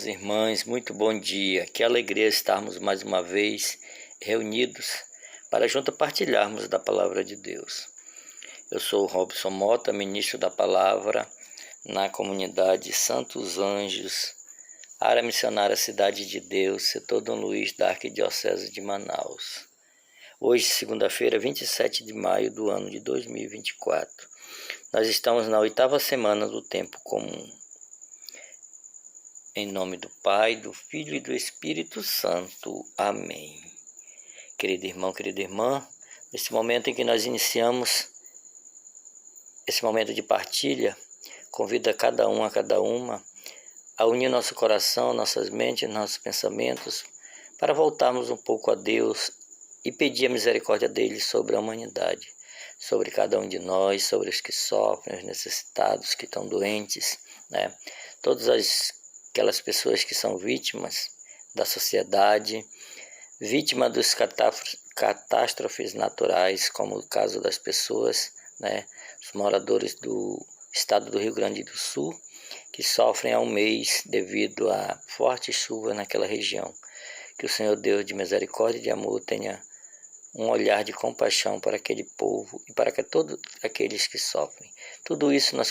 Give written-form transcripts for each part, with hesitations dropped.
irmãos e irmãs, muito bom dia. Que alegria estarmos mais uma vez reunidos para juntos partilharmos da Palavra de Deus. Eu sou o Robson Mota, ministro da Palavra na comunidade Santos Anjos, área missionária Cidade de Deus, setor Dom Luís da Arquidiocese de Manaus. Hoje, segunda-feira, 27 de maio do ano de 2024. Nós estamos na 8ª semana do tempo comum. Em nome do Pai, do Filho e do Espírito Santo. Amém. Querido irmão, querida irmã, nesse momento em que nós iniciamos esse momento de partilha, convido a cada um, a cada uma, a unir nosso coração, nossas mentes, nossos pensamentos, para voltarmos um pouco a Deus e pedir a misericórdia dele sobre a humanidade, sobre cada um de nós, sobre os que sofrem, os necessitados, que estão doentes, né? Todas aquelas pessoas que são vítimas da sociedade, vítima dos catástrofes naturais, como o caso das pessoas, né? Os moradores do estado do Rio Grande do Sul, que sofrem há um mês devido a forte chuva naquela região. Que o Senhor Deus de misericórdia e de amor tenha um olhar de compaixão para aquele povo e para todos aqueles que sofrem. Tudo isso nós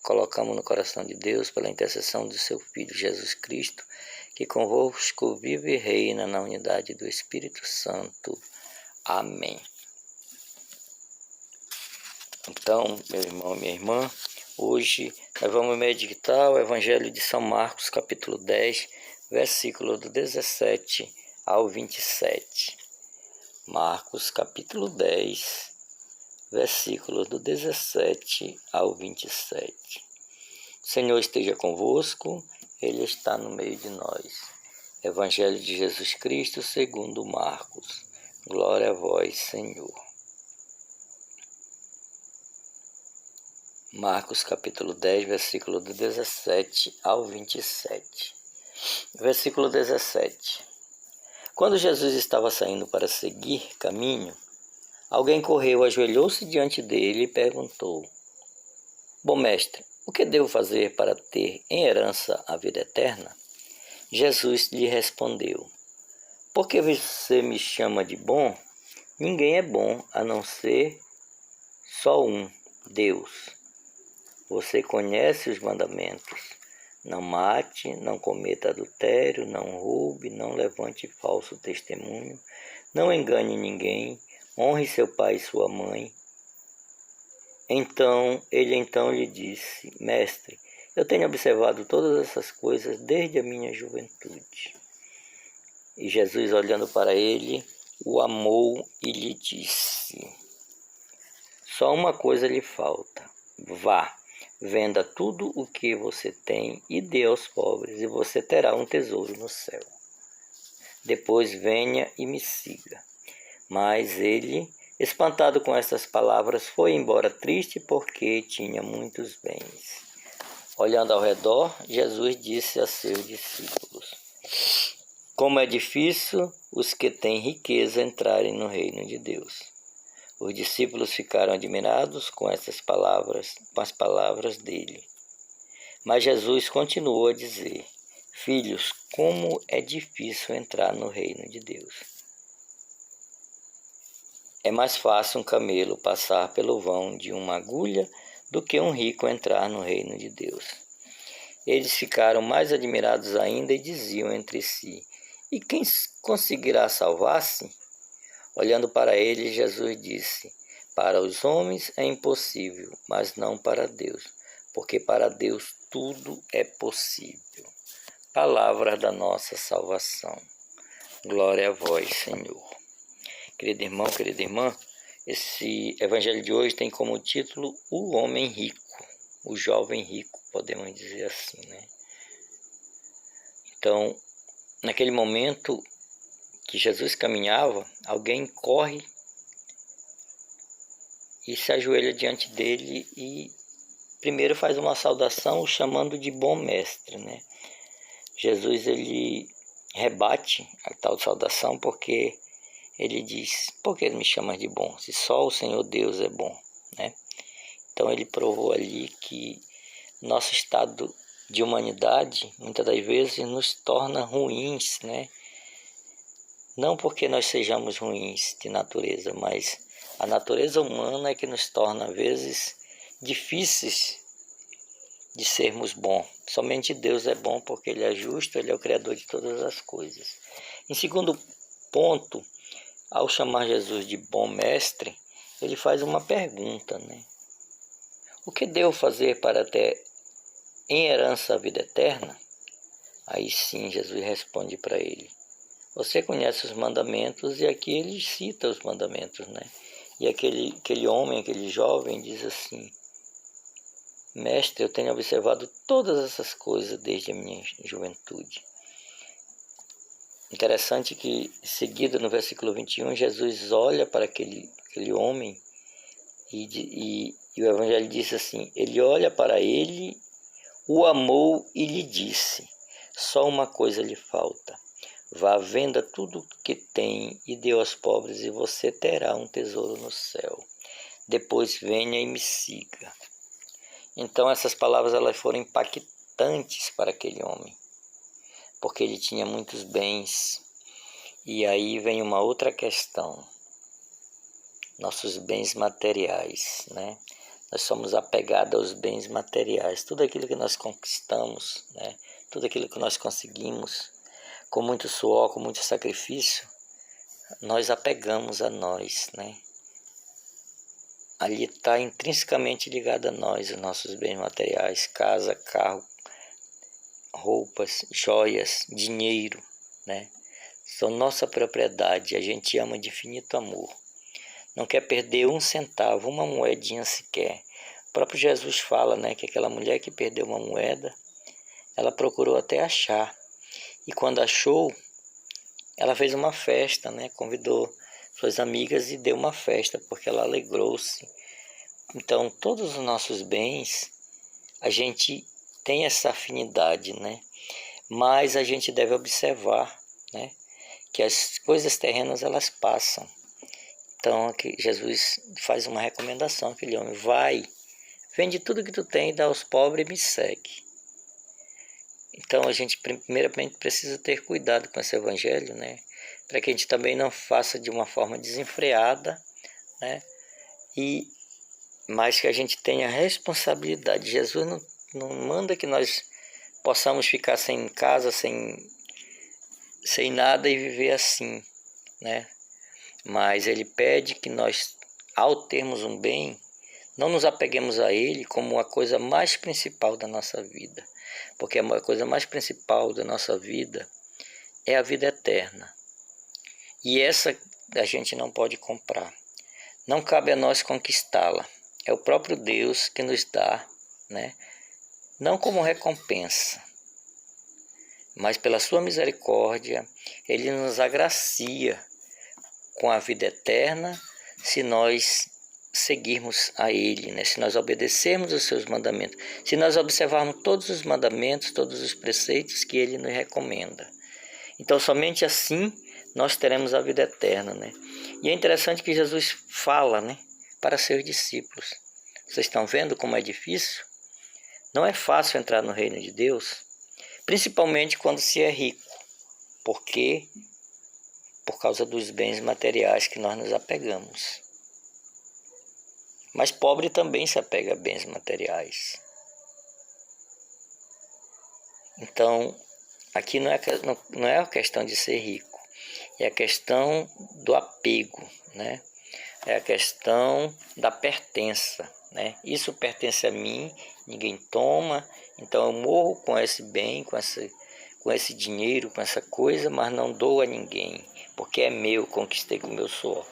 colocamos no coração de Deus pela intercessão do seu Filho Jesus Cristo, que convosco vive e reina na unidade do Espírito Santo. Amém. Então, meu irmão e minha irmã, hoje nós vamos meditar o Evangelho de São Marcos, capítulo 10, versículo do 17 ao 27. Marcos, capítulo 10, versículo do 17 ao 27. O Senhor esteja convosco, Ele está no meio de nós. Evangelho de Jesus Cristo segundo Marcos. Glória a vós, Senhor. Marcos, capítulo 10, versículo do 17 ao 27. Versículo 17. Quando Jesus estava saindo para seguir caminho, alguém correu, ajoelhou-se diante dele e perguntou: Bom mestre, o que devo fazer para ter em herança a vida eterna? Jesus lhe respondeu: Por que você me chama de bom? Ninguém é bom a não ser só um, Deus. Você conhece os mandamentos. Não mate, não cometa adultério, não roube, não levante falso testemunho, não engane ninguém, honre seu pai e sua mãe. Ele lhe disse: Mestre, eu tenho observado todas essas coisas desde a minha juventude. E Jesus, olhando para ele, o amou e lhe disse: Só uma coisa lhe falta. Vá. Venda tudo o que você tem e dê aos pobres, e você terá um tesouro no céu. Depois venha e me siga. Mas ele, espantado com estas palavras, foi embora triste porque tinha muitos bens. Olhando ao redor, Jesus disse a seus discípulos: Como é difícil os que têm riqueza entrarem no reino de Deus. Os discípulos ficaram admirados com as palavras dele. Mas Jesus continuou a dizer: Filhos, como é difícil entrar no reino de Deus. É mais fácil um camelo passar pelo vão de uma agulha do que um rico entrar no reino de Deus. Eles ficaram mais admirados ainda e diziam entre si: E quem conseguirá salvar-se? Olhando para ele, Jesus disse: Para os homens é impossível, mas não para Deus, porque para Deus tudo é possível. Palavra da nossa salvação. Glória a vós, Senhor. Querido irmão, querida irmã, esse evangelho de hoje tem como título O Homem Rico, o Jovem Rico, podemos dizer assim, né? Então, naquele momento que Jesus caminhava, alguém corre e se ajoelha diante dele e primeiro faz uma saudação o chamando de bom mestre, né? Jesus, ele rebate a tal saudação porque ele diz: por que me chamas de bom, se só o Senhor Deus é bom, né? Então ele provou ali que nosso estado de humanidade, muitas das vezes nos torna ruins, né? Não porque nós sejamos ruins de natureza, mas a natureza humana é que nos torna, às vezes, difíceis de sermos bons. Somente Deus é bom porque Ele é justo, Ele é o Criador de todas as coisas. Em segundo ponto, ao chamar Jesus de bom mestre, Ele faz uma pergunta, né? O que devo fazer para ter em herança a vida eterna? Aí sim, Jesus responde para ele. Você conhece os mandamentos, e aqui ele cita os mandamentos, né? E aquele homem, aquele jovem diz assim: Mestre, eu tenho observado todas essas coisas desde a minha juventude. Interessante que, em seguida, no versículo 21, Jesus olha para aquele homem e o Evangelho diz assim: ele olha para ele, o amou e lhe disse: só uma coisa lhe falta. Vá, venda tudo que tem e dê aos pobres, e você terá um tesouro no céu. Depois venha e me siga. Então essas palavras elas foram impactantes para aquele homem, porque ele tinha muitos bens. E aí vem uma outra questão: nossos bens materiais, né? Nós somos apegados aos bens materiais. Tudo aquilo que nós conquistamos, né? Tudo aquilo que nós conseguimos, com muito suor, com muito sacrifício, nós apegamos a nós, né? Ali está intrinsecamente ligado a nós, os nossos bens materiais: casa, carro, roupas, joias, dinheiro, né? São nossa propriedade, a gente ama de infinito amor. Não quer perder um centavo, uma moedinha sequer. O próprio Jesus fala, né, que aquela mulher que perdeu uma moeda, ela procurou até achar. E quando achou, ela fez uma festa, né? Convidou suas amigas e deu uma festa, porque ela alegrou-se. Então, todos os nossos bens, a gente tem essa afinidade, né? Mas a gente deve observar, né, que as coisas terrenas, elas passam. Então, aqui Jesus faz uma recomendação àquele homem: vai, vende tudo que tu tem, dá aos pobres e me segue. Então a gente primeiramente precisa ter cuidado com esse evangelho, né? Para que a gente também não faça de uma forma desenfreada, né? Mas que a gente tenha responsabilidade. Jesus não manda que nós possamos ficar sem casa, sem nada e viver assim, né? Mas Ele pede que nós, ao termos um bem, não nos apeguemos a ele como a coisa mais principal da nossa vida. Porque a coisa mais principal da nossa vida é a vida eterna. E essa a gente não pode comprar. Não cabe a nós conquistá-la. É o próprio Deus que nos dá, né? Não como recompensa, mas pela sua misericórdia, Ele nos agracia com a vida eterna se nós seguirmos a Ele, né? Se nós obedecermos os seus mandamentos, se nós observarmos todos os mandamentos, todos os preceitos que Ele nos recomenda. Então, somente assim nós teremos a vida eterna, né? E é interessante que Jesus fala, né, para seus discípulos. Vocês estão vendo como é difícil? Não é fácil entrar no reino de Deus, principalmente quando se é rico, porque por causa dos bens materiais que nós nos apegamos. Mas pobre também se apega a bens materiais. Então, aqui não é a questão de ser rico, é a questão do apego, né? É a questão da pertença, né? Isso pertence a mim, ninguém toma, então eu morro com esse bem, com esse dinheiro, com essa coisa, mas não dou a ninguém, porque é meu, conquistei com o meu suor.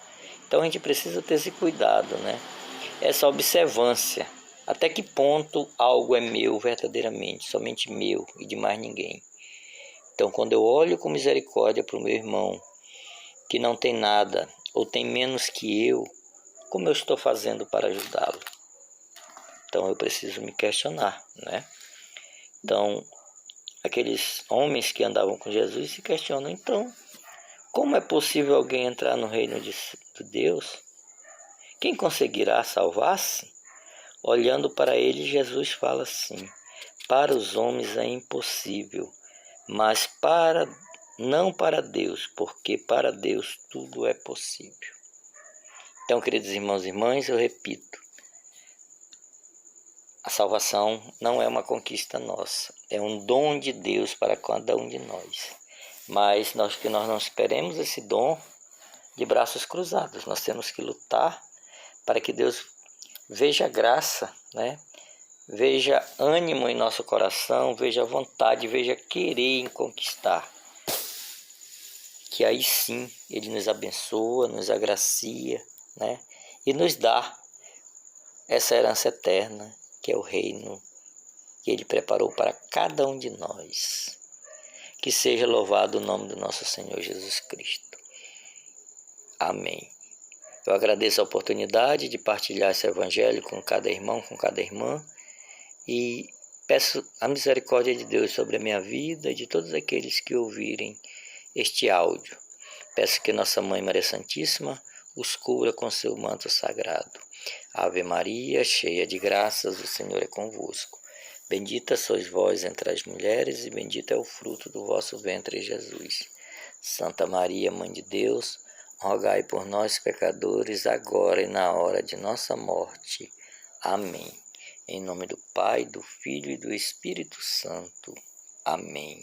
Então a gente precisa ter esse cuidado, né? Essa observância. Até que ponto algo é meu verdadeiramente, somente meu e de mais ninguém. Então, quando eu olho com misericórdia para o meu irmão, que não tem nada ou tem menos que eu, como eu estou fazendo para ajudá-lo? Então, eu preciso me questionar, né? Então, aqueles homens que andavam com Jesus se questionam: então, como é possível alguém entrar no reino de Deus? Quem conseguirá salvar-se? Olhando para ele, Jesus fala assim: para os homens é impossível, mas não para Deus, porque para Deus tudo é possível. Então, queridos irmãos e irmãs, eu repito, a salvação não é uma conquista nossa, é um dom de Deus para cada um de nós. Mas nós não esperemos esse dom de braços cruzados, nós temos que lutar para que Deus veja graça, né? Veja ânimo em nosso coração, veja vontade, veja querer em conquistar. Que aí sim Ele nos abençoa, nos agracia, né? E nos dá essa herança eterna, que é o reino que Ele preparou para cada um de nós. Que seja louvado o nome do nosso Senhor Jesus Cristo. Amém. Eu agradeço a oportunidade de partilhar esse evangelho com cada irmão, com cada irmã, e peço a misericórdia de Deus sobre a minha vida e de todos aqueles que ouvirem este áudio. Peço que Nossa Mãe Maria Santíssima os cubra com seu manto sagrado. Ave Maria, cheia de graças, o Senhor é convosco. Bendita sois vós entre as mulheres, e bendito é o fruto do vosso ventre, Jesus. Santa Maria, Mãe de Deus, rogai por nós, pecadores, agora e na hora de nossa morte. Amém. Em nome do Pai, do Filho e do Espírito Santo. Amém.